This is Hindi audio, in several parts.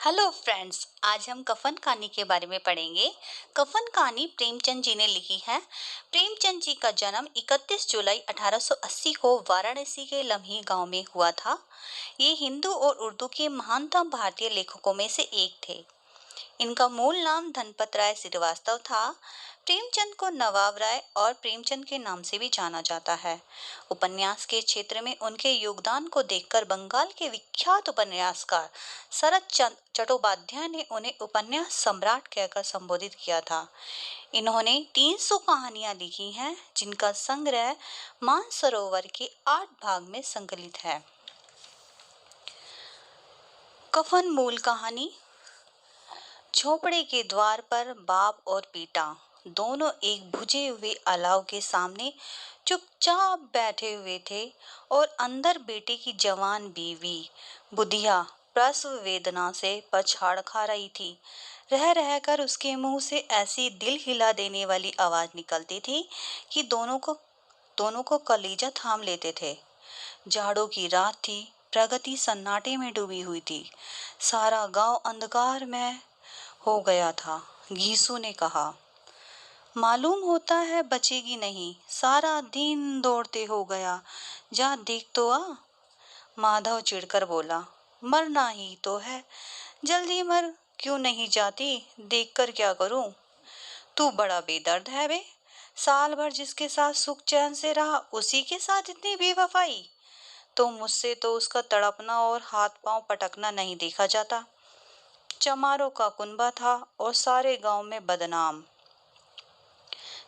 हेलो फ्रेंड्स, आज हम कफन कहानी के बारे में पढ़ेंगे। कफन कहानी प्रेमचंद जी ने लिखी है। प्रेमचंद जी का जन्म 31 जुलाई 1880 को वाराणसी के लम्ही गांव में हुआ था। ये हिंदू और उर्दू के महानतम भारतीय लेखकों में से एक थे। इनका मूल नाम धनपत राय श्रीवास्तव था। प्रेमचंद को नवाब राय और प्रेमचंद के नाम से भी जाना जाता है। उपन्यास के क्षेत्र में उनके योगदान को देखकर बंगाल के विख्यात उपन्यासकार शरत चंद्र चट्टोपाध्याय ने उन्हें उपन्यास सम्राट कहकर संबोधित किया था। इन्होंने 300 कहानियां लिखी हैं, जिनका संग्रह मानसरोवर के 8 भाग में संकलित है। कफन मूल कहानी। झोपड़े के द्वार पर बाप और बेटा दोनों एक बुझे हुए अलाव के सामने चुपचाप बैठे हुए थे और अंदर बेटे की जवान बीवी बुधिया प्रसव वेदना से पछाड़ खा रही थी। रह रहकर उसके मुंह से ऐसी दिल हिला देने वाली आवाज निकलती थी कि दोनों को कलेजा थाम लेते थे। जाड़ों की रात थी। प्रगति सन्नाटे में डूबी हुई थी। सारा गांव अंधकार में हो गया था। घीसू ने कहा, मालूम होता है बचेगी नहीं, सारा दिन दौड़ते हो गया, जा देख तो आ। माधव चिढ़कर बोला, मरना ही तो है, जल्दी मर, क्यों नहीं जाती, देखकर क्या करूं। तू बड़ा बेदर्द है बे, साल भर जिसके साथ सुख चैन से रहा उसी के साथ इतनी बेवफाई। तो मुझसे तो उसका तड़पना और हाथ पांव पटकना नहीं देखा जाता। चमारों का कुनबा था और सारे गांव में बदनाम।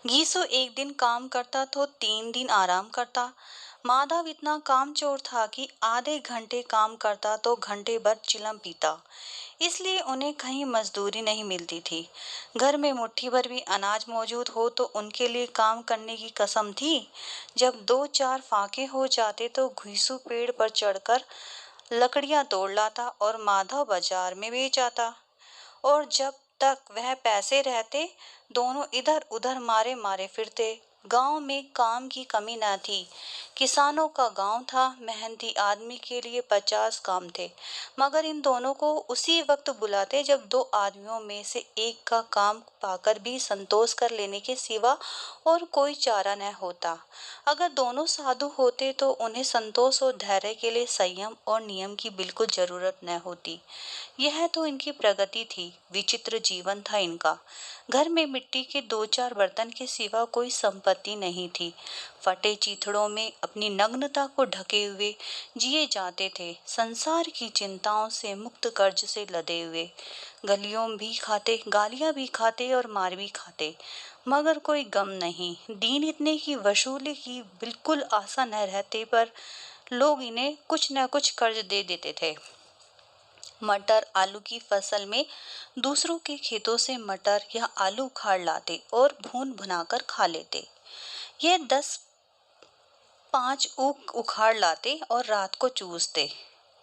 घीसू एक दिन काम करता तो 3 दिन आराम करता। माधव इतना कामचोर था कि आधे घंटे काम करता तो घंटे भर चिलम पीता। इसलिए उन्हें कहीं मजदूरी नहीं मिलती थी। घर में मुट्ठी भर भी अनाज मौजूद हो तो उनके लिए काम करने की कसम थी। जब 2-4 फाके हो जाते तो घीसू पेड़ पर चढ़कर लकड़ियां तोड़ लाता और माधव बाजार में बेच आता। और जब तक वह पैसे रहते दोनों इधर उधर मारे मारे फिरते। गांव में काम की कमी न थी। किसानों का गांव था, मेहनती आदमी के लिए 50 काम थे, मगर इन दोनों को उसी वक्त बुलाते जब 2 आदमियों में से एक का काम पाकर भी संतोष कर लेने के सिवा और कोई चारा न होता। अगर दोनों साधु होते तो उन्हें संतोष और धैर्य के लिए संयम और नियम की बिल्कुल जरूरत न होती। यह तो इनकी प्रगति थी। विचित्र जीवन था इनका। घर में मिट्टी के 2-4 बर्तन के सिवा कोई संपत्ति नहीं थी। फटे चीथड़ों में अपनी नग्नता को ढके हुए जिए जाते थे, संसार की चिंताओं से मुक्त, कर्ज से लदे हुए। गलियों भी खाते, गालियां भी खाते और मार भी खाते, मगर कोई गम नहीं। दीन इतने की वसूली की बिल्कुल आशा न रहते पर लोग इन्हें कुछ न कुछ कर्ज दे देते थे। मटर आलू की फसल में दूसरों के खेतों से मटर या आलू उखाड़ लाते और भून भुनाकर खा लेते। ये 10-5 ऊख उखाड़ लाते और रात को चूसते।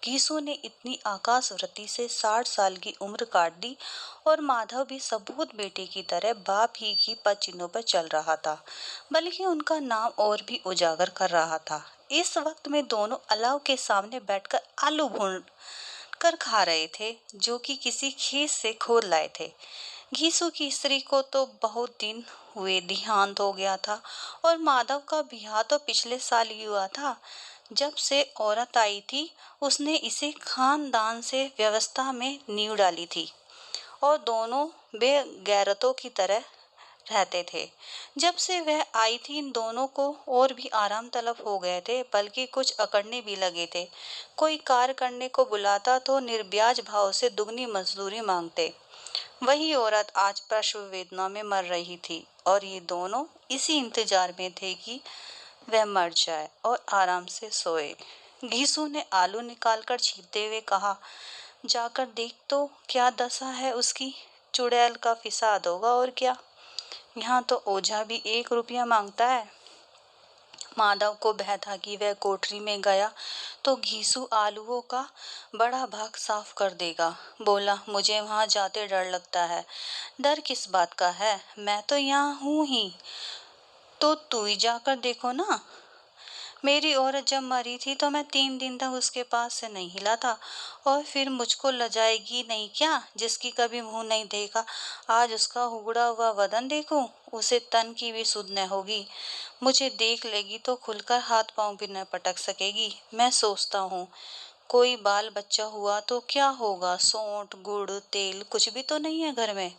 घीसू ने इतनी आकाश वृत्ति से 60 साल की उम्र काट दी और माधव भी सबूत बेटे की तरह बाप ही की पद चिन्हों पर चल रहा था, बल्कि उनका नाम और भी उजागर कर रहा था। इस वक्त में दोनों अलाव के सामने बैठकर आलू भून कर खा रहे थे, जो कि किसी खेत से खोद लाए थे। घीसू की स्त्री को तो बहुत दिन हुए देहांत हो गया था और माधव का ब्याह तो पिछले साल ही हुआ था। जब से औरत आई थी उसने इसे खानदान से व्यवस्था में नींव डाली थी और दोनों बेगैरतों की तरह रहते थे। जब से वह आई थी इन दोनों को और भी आराम तलब हो गए थे, बल्कि कुछ अकड़ने भी लगे थे। कोई कार्य करने को बुलाता तो निर्ब्याज भाव से दुगनी मजदूरी मांगते। वही औरत आज प्रसव वेदना में मर रही थी और ये दोनों इसी इंतजार में थे कि वह मर जाए और आराम से सोए। घीसू ने आलू निकालकर छीलते हुए कहा, जाकर देख तो क्या दशा है उसकी, चुड़ैल का फिसाद होगा और क्या। यहाँ तो ओझा भी 1 रुपया मांगता है। माधव को भय था कि वह कोठरी में गया तो घीसू आलूओं का बड़ा भाग साफ कर देगा। बोला, मुझे वहां जाते डर लगता है। डर किस बात का है, मैं तो यहाँ हूँ ही। तो तू ही जाकर देखो ना। मेरी औरत जब मरी थी तो मैं 3 दिन तक उसके पास से नहीं हिला था। और फिर मुझको लजाएगी नहीं क्या, जिसकी कभी मुंह नहीं देखा। आज उसका उगड़ा हुआ बदन देखूं, उसे तन की भी सुध न होगी। मुझे देख लेगी तो खुलकर हाथ पांव भी न पटक सकेगी। मैं सोचता हूँ, कोई बाल बच्चा हुआ तो क्या होगा। सौंठ गुड़ तेल कुछ भी तो नहीं है घर में।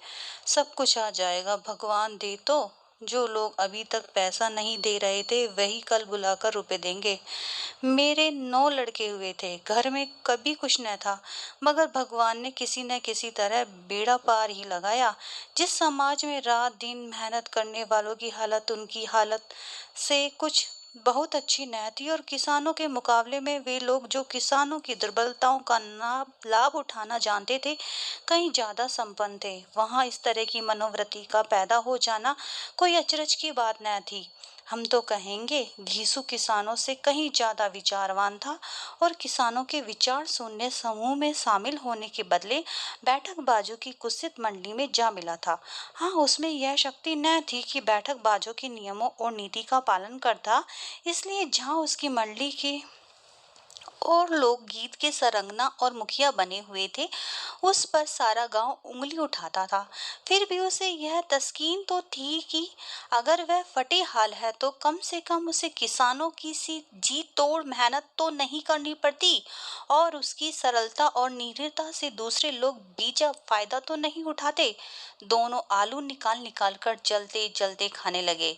सब कुछ आ जाएगा, भगवान दे तो। जो लोग अभी तक पैसा नहीं दे रहे थे वही कल बुलाकर रुपए देंगे। मेरे 9 लड़के हुए थे, घर में कभी कुछ न था, मगर भगवान ने किसी न किसी तरह बेड़ा पार ही लगाया। जिस समाज में रात दिन मेहनत करने वालों की हालत उनकी हालत से कुछ बहुत अच्छी न थी, और किसानों के मुकाबले में वे लोग जो किसानों की दुर्बलताओं का लाभ उठाना जानते थे, कहीं ज्यादा संपन्न थे, वहां इस तरह की मनोवृत्ति का पैदा हो जाना कोई अचरज की बात न थी। हम तो कहेंगे घीसू किसानों से कहीं ज्यादा विचारवान था, और किसानों के विचार सुनने समूह में शामिल होने के बदले बैठक बाजू की कुत्सित मंडली में जा मिला था। हाँ, उसमें यह शक्ति न थी कि बैठक बाजू के नियमों और नीति का पालन करता, इसलिए जहाँ उसकी मंडली के और लोग गीत के सरंगना और मुखिया बने हुए थे, उस पर सारा गांव उंगली उठाता था। फिर भी उसे यह तस्कीन तो थी कि अगर वह फटे हाल है तो कम से कम उसे किसानों की सी जी तोड़ मेहनत तो नहीं करनी पड़ती, और उसकी सरलता और निडरता से दूसरे लोग बीजा फायदा तो नहीं उठाते। दोनों आलू निकाल निकाल कर जलते जलते खाने लगे।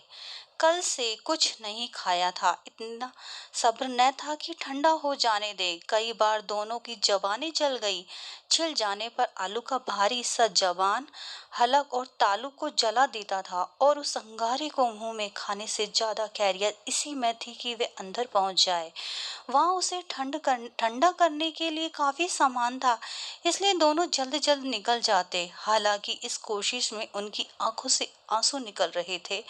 कल से कुछ नहीं खाया था, इतना सब्र न था कि ठंडा हो जाने दे। कई बार दोनों की जबानें जल गई। छिल जाने पर आलू का भारी सा जबान हलक और तालू को जला देता था, और उस अंगारे को मुंह में खाने से ज्यादा कैरियत इसी में थी कि वे अंदर पहुंच जाए। वहां उसे ठंडा करने के लिए काफी सामान था, इसलिए दोनों जल्द जल्द निकल जाते। हालांकि इस कोशिश में उनकी आंखों से आंसू निकल रहे थे।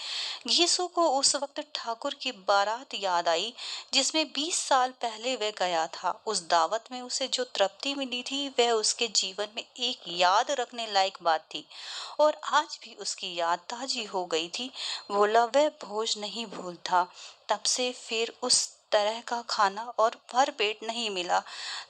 घीसू को उस वक्त ठाकुर की बारात याद आई, जिसमें 20 साल पहले वह गया था। उस दावत में उसे जो तृप्ति मिली थी वह उसके जीवन में एक याद रखने लायक बात थी, और आज भी उसकी याद ताजी हो गई थी। बोला वह भोज नहीं भूलता। तब से फिर उस तरह का खाना और भरपेट नहीं मिला।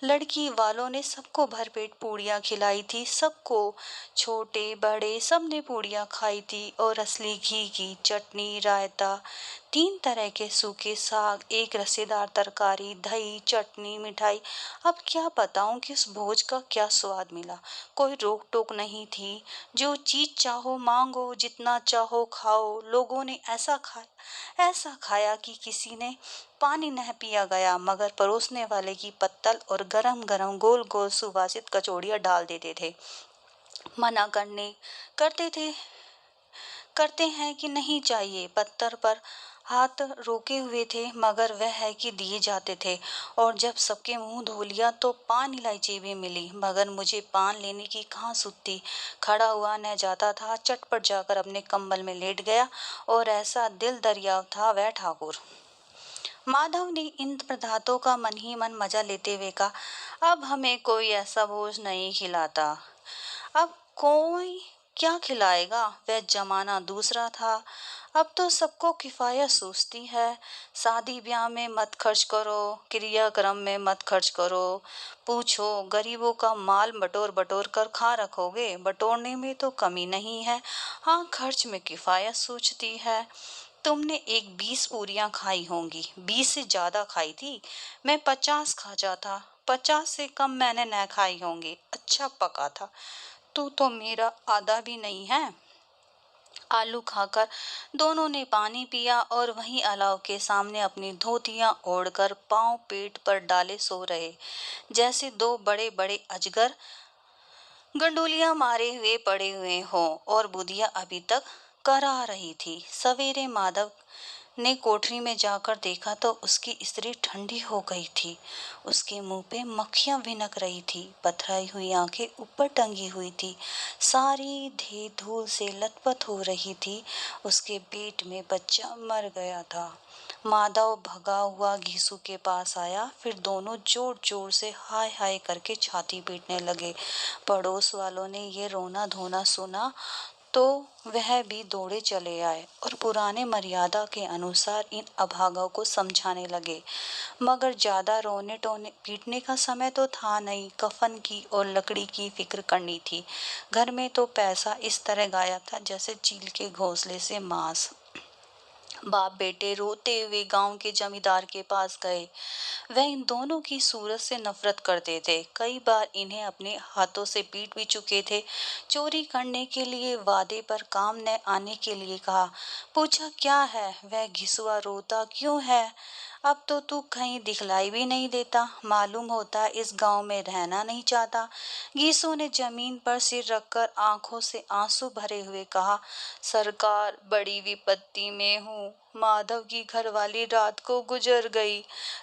लड़की वालों ने सबको भरपेट पूड़ियाँ खिलाई थी, सबको, छोटे बड़े सबने पूड़ियाँ खाई थी, और असली घी की चटनी रायता, 3 तरह के सूखे साग, एक रसेदार तरकारी, दही चटनी मिठाई। अब क्या बताऊं कि उस भोज का क्या स्वाद मिला। कोई रोक टोक नहीं थी, जो चीज चाहो मांगो, जितना चाहो खाओ। लोगों ने ऐसा खाया कि किसी ने पानी नहीं पिया गया, मगर परोसने वाले की पत्तल और गरम गरम गोल गोल सुवासित कचौड़ियां डाल देते थे। मना करते थे करते हैं कि नहीं चाहिए, पत्थर पर हाथ रोके हुए थे, मगर वह है कि दिए जाते थे। और जब सबके मुंह धो लिया तो पान इलायची भी मिली, मगर मुझे पान लेने की कहाँ सुधती। खड़ा हुआ न जाता था, चटपट जाकर अपने कंबल में लेट गया, और ऐसा दिल दरिया था वह ठाकुर। माधव ने इन पदार्थों का मन ही मन मजा लेते हुए कहा, अब हमें कोई ऐसा भोज नहीं खिलाता। अब कोई क्या खिलाएगा, वह जमाना दूसरा था। अब तो सबको किफायत सूझती है। शादी ब्याह में मत खर्च करो, क्रियाक्रम में मत खर्च करो। पूछो, गरीबों का माल बटोर बटोर कर खा रखोगे, बटोरने में तो कमी नहीं है। हाँ, खर्च में किफायत सूझती है। तुमने एक 20 पूरियां खाई होंगी, 20 से ज्यादा खाई थी। मैं 50 खा जाता, 50 से कम मैंने न खाई होंगी। अच्छा पका था। तू तो मेरा आधा भी नहीं है। आलू खाकर दोनों ने पानी पिया, और वहीं अलाव के सामने अपनी धोतियां ओढ़कर पांव पेट पर डाले सो रहे, जैसे दो बड़े बड़े अजगर गंडोलियां मारे हुए पड़े हुए हों। और बुधिया अभी तक करा रही थी। सवेरे माधव ने कोठरी में जाकर देखा तो उसकी स्त्री ठंडी हो गई थी। उसके मुंह पे मक्खियां भिनक रही थी, पथराई हुई आंखें ऊपर टंगी हुई थी, सारी देह धूल से लथपथ हो रही थी। उसके पेट में बच्चा मर गया था। माधव भगा हुआ घीसू के पास आया, फिर दोनों जोर जोर से हाय हाय करके छाती पीटने लगे। पड़ोस वालों ने ये रोना धोना सुना तो वह भी दौड़े चले आए और पुराने मर्यादा के अनुसार इन अभागों को समझाने लगे। मगर ज्यादा रोने टोने पीटने का समय तो था नहीं, कफन की और लकड़ी की फिक्र करनी थी। घर में तो पैसा इस तरह गायब था जैसे चील के घोंसले से मांस। बाप बेटे रोते हुए गांव के जमींदार के पास गए। वह इन दोनों की सूरत से नफरत करते थे, कई बार इन्हें अपने हाथों से पीट भी चुके थे। चोरी करने के लिए, वादे पर काम न आने के लिए कहा। पूछा क्या है, वह घिसुआ रोता क्यों है। अब तो तू कहीं दिखलाई भी नहीं देता, मालूम होता इस गांव में रहना नहीं चाहता। गीसू ने जमीन पर सिर रखकर आंखों से आंसू भरे हुए कहा, सरकार बड़ी विपत्ति में हूँ। माधव की घरवाली रात को गुजर गई।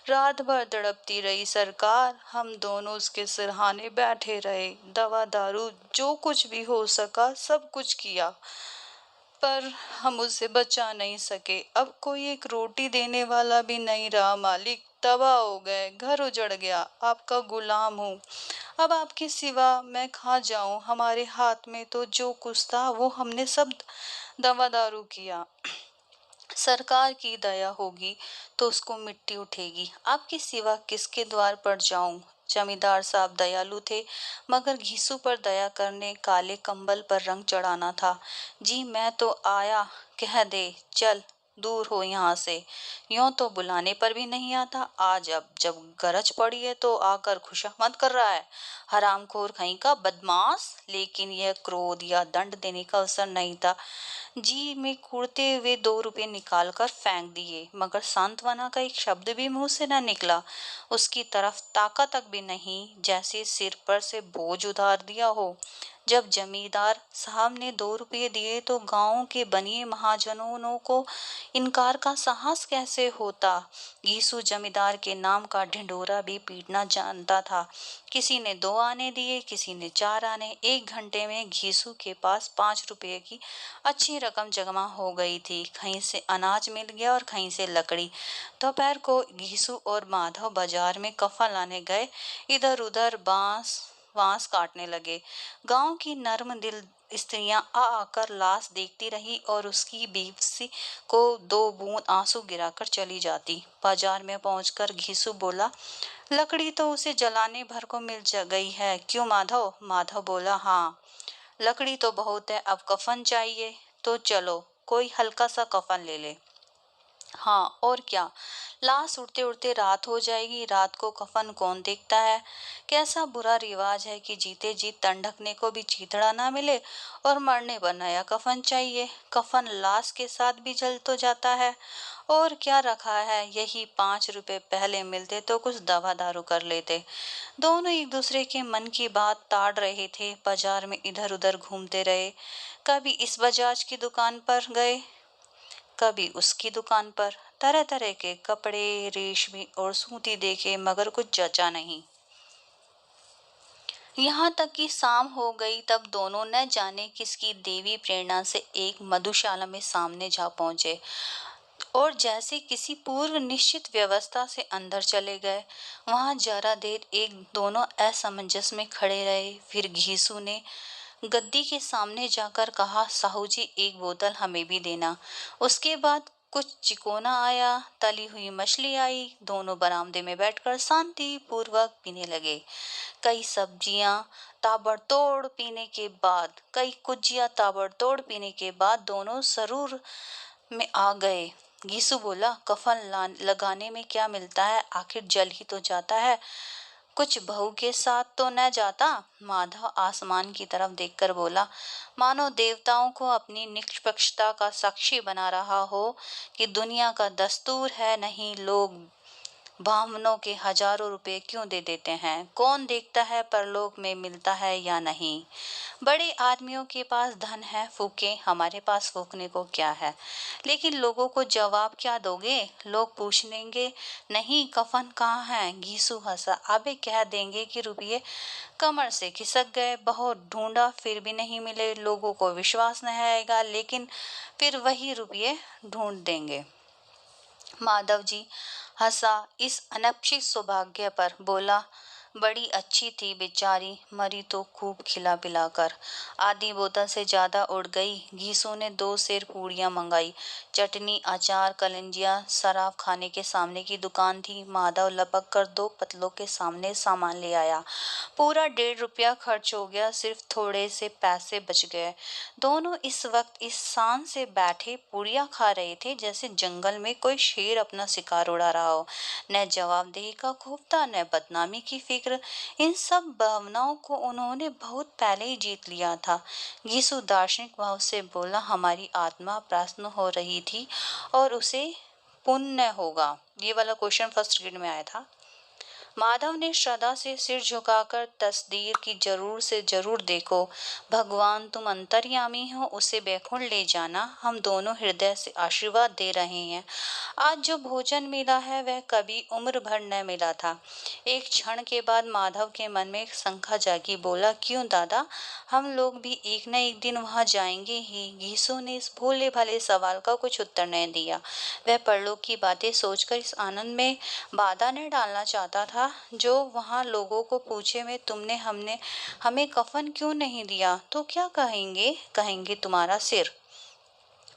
रात भर तड़पती रही सरकार, हम दोनों उसके सिरहाने बैठे रहे, दवा दारू जो कुछ भी हो सका सब कुछ किया, पर हम उसे बचा नहीं सके। अब कोई एक रोटी देने वाला भी नहीं रहा मालिक, तबाह हो गए, घर उजड़ गया, आपका गुलाम हूँ। अब आपके सिवा मैं कहाँ जाऊं, हमारे हाथ में तो जो कुछ था वो हमने सब दवा दारू किया। सरकार की दया होगी तो उसको मिट्टी उठेगी, आपके सिवा किसके द्वार पर जाऊं। जमींदार साहब दयालु थे, मगर घीसू पर दया करने, काले कंबल पर रंग चढ़ाना था। जी मैं तो आया, कह दे चल दूर हो यहाँ से। यूं तो बुलाने पर भी नहीं आता, आज अब जब गरज पड़ी है तो आकर खुशामद कर रहा है। हरामखोर कहीं का बदमाश। लेकिन यह क्रोध या दंड देने का अवसर नहीं था। जी में कूदते हुए 2 रुपए निकालकर फेंक दिए, मगर सांत्वना का एक शब्द भी मुंह से न निकला। उसकी तरफ ताका तक भी नहीं, जैसे सिर पर से बोझ उतार दिया हो। जब जमींदार साहब ने 2 रुपए दिए तो गांव के बनिए महाजनों को इनकार का साहस कैसे होता। गीसू जमींदार के नाम का ढिंढोरा भी पीटना जानता था। किसी ने 2 आने दिए, किसी ने 4 आने। 1 घंटे में घीसू के पास 5 रुपए की अच्छी रकम जमा हो गई थी। कहीं से अनाज मिल गया और कहीं से लकड़ी। दोपहर को घीसू और माधव बाजार में कफन लाने गए। इधर उधर बांस बांस काटने लगे। गांव की नर्म दिल स्त्रियां आ आकर लाश देखती रही और उसकी बीवी को 2 बूंद आंसू गिराकर चली जाती। बाजार में पहुंचकर घीसू बोला, लकड़ी तो उसे जलाने भर को मिल गई है, क्यों माधव। माधव बोला, हाँ लकड़ी तो बहुत है, अब कफन चाहिए। तो चलो कोई हल्का सा कफन ले ले। हाँ और क्या, लाश उड़ते उड़ते रात हो जाएगी, रात को कफन कौन देखता है। कैसा बुरा रिवाज है कि जीते जी तन ढकने को भी चीथड़ा ना मिले और मरने पर नया कफन चाहिए। कफन लाश के साथ भी जल तो जाता है। और क्या रखा है, यही 5 रुपए पहले मिलते तो कुछ दवा दारू कर लेते। दोनों एक दूसरे के मन की बात ताड़ रहे थे। बाजार में इधर उधर घूमते रहे, कभी इस बजाज की दुकान पर गए, कभी उसकी दुकान पर। तरह तरह के कपड़े, रेशमी और सूती देखे, मगर कुछ जचा नहीं। यहाँ तक कि शाम हो गई, तब दोनों न जाने किसकी देवी प्रेरणा से एक मधुशाला में सामने जा पहुंचे और जैसे किसी पूर्व निश्चित व्यवस्था से अंदर चले गए। वहां जरा देर एक दोनों असमंजस में खड़े रहे। फिर घीसू ने गद्दी के सामने जाकर कहा, साहू जी एक बोतल हमें भी देना। उसके बाद कुछ चिकोना आया, तली हुई मछली आई। दोनों बरामदे में बैठकर शांति पूर्वक पीने लगे। कई सब्जियां ताबड़तोड़ पीने के बाद, कई कुजिया ताबड़तोड़ पीने के बाद दोनों सरूर में आ गए। गीसू बोला, कफन लगाने में क्या मिलता है, आखिर जल ही तो जाता है, कुछ बहू के साथ तो न जाता। माधव आसमान की तरफ देखकर बोला, मानो देवताओं को अपनी निष्पक्षता का साक्षी बना रहा हो कि दुनिया का दस्तूर है। नहीं, लोग ब्राह्मणों के हजारों रुपए क्यों दे देते हैं, कौन देखता है परलोक में मिलता है या नहीं। बड़े आदमियों के पास धन है, फूके, हमारे पास फूकने को क्या है। लेकिन लोगों को जवाब क्या दोगे, लोग पूछेंगे नहीं कफन कहाँ है। घीसू हंसा, अबे कह देंगे कि रुपये कमर से खिसक गए, बहुत ढूंढा फिर भी नहीं मिले, लोगों को विश्वास नहीं आएगा, लेकिन फिर वही रुपये ढूंढ देंगे। माधव जी हंसा इस अनपेक्षित सौभाग्य पर, बोला, बड़ी अच्छी थी बेचारी, मरी तो खूब खिला पिला कर। आधी बोतल से ज्यादा उड़ गई। घीसू ने 2 सेर पूड़ियां मंगाई, चटनी, अचार, कलंजिया। शराब खाने के सामने की दुकान थी। माधव लपक कर 2 पतलों के सामने सामान ले आया। पूरा 1.5 रुपया खर्च हो गया, सिर्फ थोड़े से पैसे बच गए। दोनों इस वक्त इस शान से बैठे पूड़ियां खा रहे थे जैसे जंगल में कोई शेर अपना शिकार उड़ा रहा हो। न जवाबदेही का खौफ था, न बदनामी की फिक्र। इन सब भावनाओं को उन्होंने बहुत पहले ही जीत लिया था। घीसू दार्शनिक भाव से बोला, हमारी आत्मा प्रसन्न हो रही थी और उसे पुण्य होगा। ये वाला क्वेश्चन फर्स्ट ग्रेड में आया था। माधव ने श्रद्धा से सिर झुकाकर तस्दीर की, जरूर से जरूर देखो। भगवान तुम अंतर्यामी हो, उसे बैकुंठ ले जाना। हम दोनों हृदय से आशीर्वाद दे रहे हैं। आज जो भोजन मिला है वह कभी उम्र भर न मिला था। एक क्षण के बाद माधव के मन में एक शंका जागी। बोला, क्यों दादा, हम लोग भी एक न एक दिन वहां जाएंगे ही। घीसू ने इस भोले भाले सवाल का कुछ उत्तर नहीं दिया। वह परलोक की बातें सोचकर इस आनंद में बाधा न डालना चाहता था जो वहां लोगों को पूछे में तुमने हमें कफन क्यों नहीं दिया तो क्या कहेंगे? कहेंगे तुम्हारा सिर।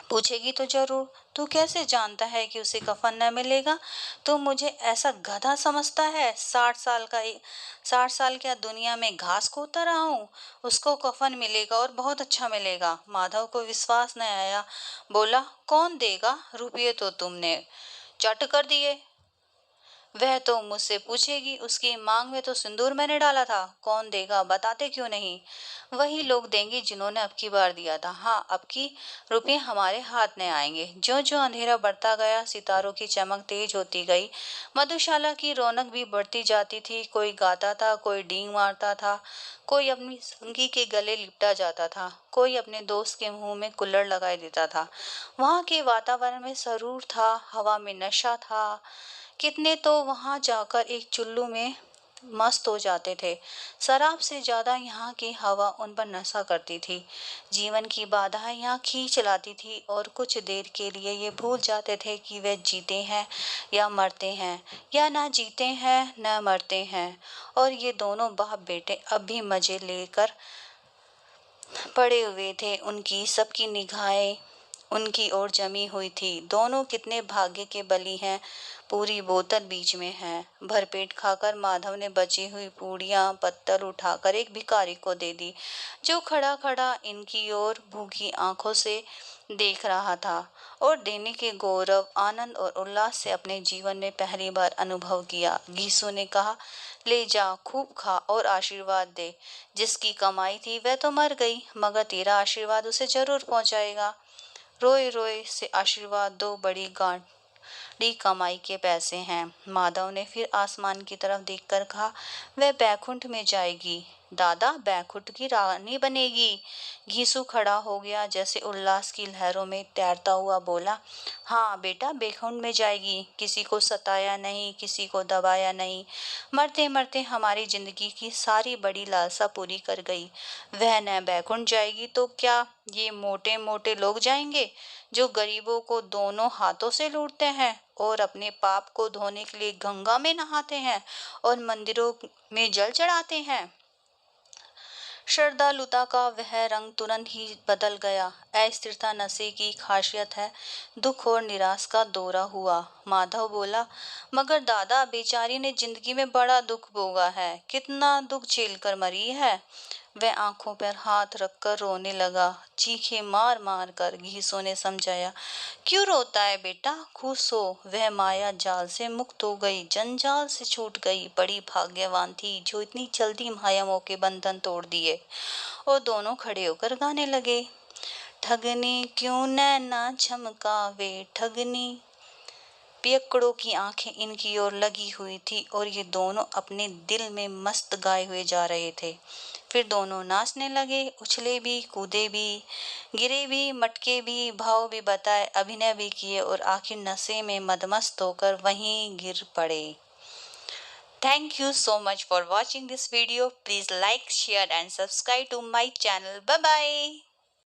पूछेगी तो जरूर, तू कैसे जानता है कि उसे कफन न मिलेगा? तू मुझे ऐसा गधा समझता है? 60 साल क्या दुनिया में घास खोता रहा हूँ। उसको कफन मिलेगा और बहुत अच्छा मिलेगा। माधव को विश्वास न आया। बोला, कौन देगा? रुपये तो तुमने चट कर दिए। वह तो मुझसे पूछेगी, उसकी मांग में तो सिंदूर मैंने डाला था। कौन देगा? बताते क्यों नहीं? वही लोग देंगे जिन्होंने अब की बार दिया था। हाँ, अब की रुपये हमारे हाथ में आएंगे। ज्यों ज्यों अंधेरा बढ़ता गया, सितारों की चमक तेज होती गई। मधुशाला की रौनक भी बढ़ती जाती थी। कोई गाता था, कोई डींग मारता था, कोई अपनी संगी के गले लिपटा जाता था, कोई अपने दोस्त के मुंह में कुल्हड़ लगाए देता था। वहां के वातावरण में सरूर था, हवा में नशा था। कितने तो वहां जाकर एक चुल्लू में मस्त हो जाते थे। शराब से ज्यादा यहाँ की हवा उन पर नशा करती थी। जीवन की बाधाएं यहाँ खींच लाती थी और कुछ देर के लिए ये भूल जाते थे कि वे जीते हैं या मरते हैं, या ना जीते हैं न मरते हैं। और ये दोनों बाप बेटे अब भी मजे लेकर पड़े हुए थे। उनकी सबकी निगाहें उनकी ओर जमी हुई थी। दोनों कितने भाग्य के बली हैं। पूरी बोतल बीच में है। भरपेट खाकर माधव ने बची हुई पूड़ियां पत्तल उठाकर एक भिखारी को दे दी, जो खड़ा खड़ा इनकी ओर भूखी आंखों से देख रहा था और देने के गौरव, आनंद और उल्लास से अपने जीवन में पहली बार अनुभव किया। घीसू ने कहा, ले जा, खूब खा और आशीर्वाद दे। जिसकी कमाई थी वह तो मर गई, मगर तेरा आशीर्वाद उसे जरूर पहुंचाएगा। रोए रोए से आशीर्वाद दो, बड़ी गाड़ी कमाई के पैसे हैं। माधव ने फिर आसमान की तरफ देखकर कहा, वह बैकुंठ में जाएगी दादा, बैकुंठ की रानी बनेगी। घीसू खड़ा हो गया, जैसे उल्लास की लहरों में तैरता हुआ बोला, हाँ बेटा, बैकुंठ में जाएगी। किसी को सताया नहीं, किसी को दबाया नहीं। मरते मरते हमारी जिंदगी की सारी बड़ी लालसा पूरी कर गई। वह न बैकुंठ जाएगी तो क्या ये मोटे मोटे लोग जाएंगे, जो गरीबों को दोनों हाथों से लूटते हैं और अपने पाप को धोने के लिए गंगा में नहाते हैं और मंदिरों में जल चढ़ाते हैं। श्रद्धालुता का वह रंग तुरंत ही बदल गया। अस्थिरता नशे की खासियत है। दुख और निराश का दौरा हुआ। माधव बोला, मगर दादा, बेचारी ने जिंदगी में बड़ा दुख भोगा है, कितना दुख झेल कर मरी है। वह आंखों पर हाथ रखकर रोने लगा, चीखें मार मार कर। घीसू ने समझाया, क्यों रोता है बेटा, खुश हो। वह माया जाल से मुक्त हो गई, जंजाल से छूट गई। बड़ी भाग्यवान थी जो इतनी जल्दी माया मोह के बंधन तोड़ दिए। और दोनों खड़े होकर गाने लगे, ठगनी क्यों नैना झमकावे ठगनी। पियक्कड़ों की आंखें इनकी ओर लगी हुई थी और ये दोनों अपने दिल में मस्त गाए हुए जा रहे थे। फिर दोनों नाचने लगे, उछले भी, कूदे भी, गिरे भी, मटके भी, भाव भी बताए, अभिनय भी किए और आखिर नशे में मदमस्त होकर वहीं गिर पड़े। Thank you so much for watching this video. Please like, share and subscribe to my channel. Bye bye.